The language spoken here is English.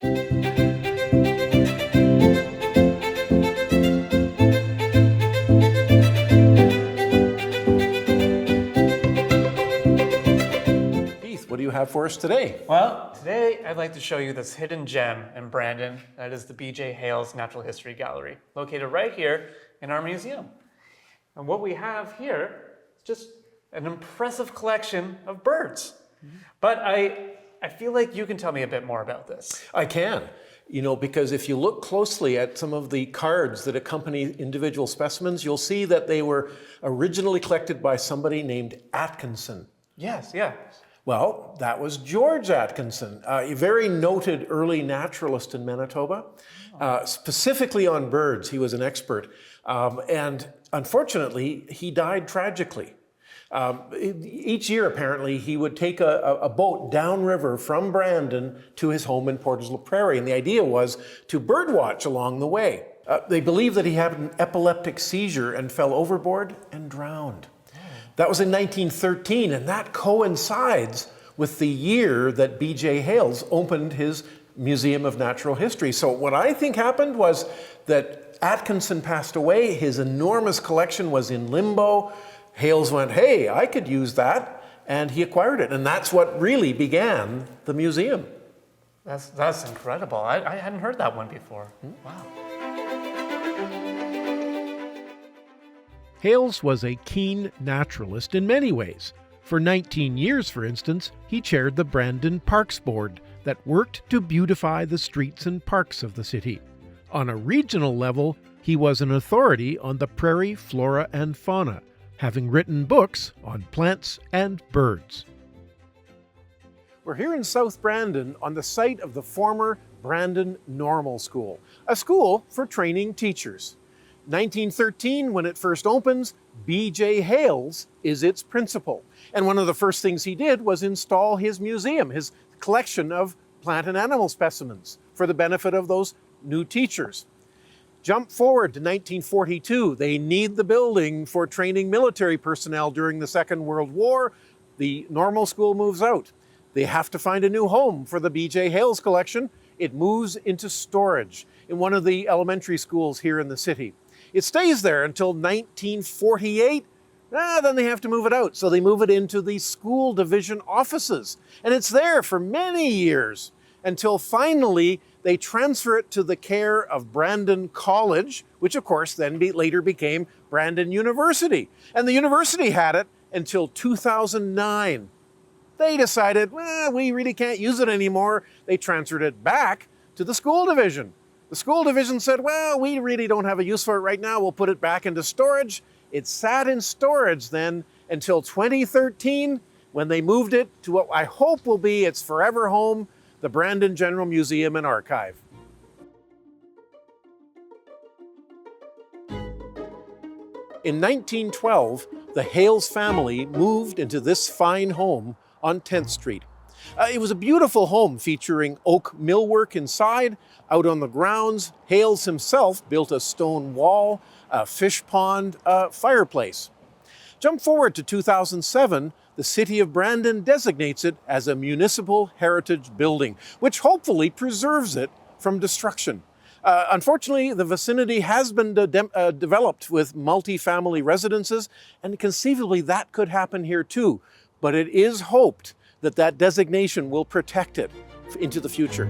Keith, what do you have for us today? Well, today I'd like to show you this hidden gem in Brandon. That is the B.J. Hales Natural History Gallery, located right here in our museum. And what we have here is just an impressive collection of birds. But I feel like you can tell me a bit more about this. I can. Because if you look closely at some of the cards that accompany individual specimens, you'll see that they were originally collected by somebody named Atkinson. Yes, yeah. Well, that was George Atkinson, a very noted early naturalist in Manitoba, specifically on birds. He was an expert. And unfortunately, he died tragically. Each year, apparently, he would take a boat downriver from Brandon to his home in Portersville Prairie, and the idea was to birdwatch along the way. They believe that he had an epileptic seizure and fell overboard and drowned. That was in 1913, and that coincides with the year that B.J. Hales opened his Museum of Natural History. So what I think happened was that Atkinson passed away, his enormous collection was in limbo. Hales went, hey, I could use that, and he acquired it. And that's what really began the museum. That's incredible. I hadn't heard that one before. Wow. Hales was a keen naturalist in many ways. For 19 years, for instance, he chaired the Brandon Parks Board that worked to beautify the streets and parks of the city. On a regional level, he was an authority on the prairie flora and fauna, having written books on plants and birds. We're here in South Brandon on the site of the former Brandon Normal School, a school for training teachers. 1913, when it first opens, B.J. Hales is its principal. And one of the first things he did was install his museum, his collection of plant and animal specimens, for the benefit of those new teachers. Jump forward to 1942. They need the building for training military personnel during the Second World War. The normal school moves out. They have to find a new home for the B.J. Hales collection. It moves into storage in one of the elementary schools here in the city. It stays there until 1948. Then they have to move it out. So they move it into the school division offices. And it's there for many years until finally they transfer it to the care of Brandon College, which of course then later became Brandon University. And the university had it until 2009. They decided, we really can't use it anymore. They transferred it back to the school division. The school division said, we really don't have a use for it right now. We'll put it back into storage. It sat in storage then until 2013 when they moved it to what I hope will be its forever home, the Brandon General Museum and Archive. In 1912, the Hales family moved into this fine home on 10th Street. It was a beautiful home featuring oak millwork inside. Out on the grounds, Hales himself built a stone wall, a fish pond, a fireplace. Jump forward to 2007, the city of Brandon designates it as a municipal heritage building, which hopefully preserves it from destruction. Unfortunately, the vicinity has been developed with multi-family residences, and conceivably that could happen here too. But it is hoped that that designation will protect it into the future.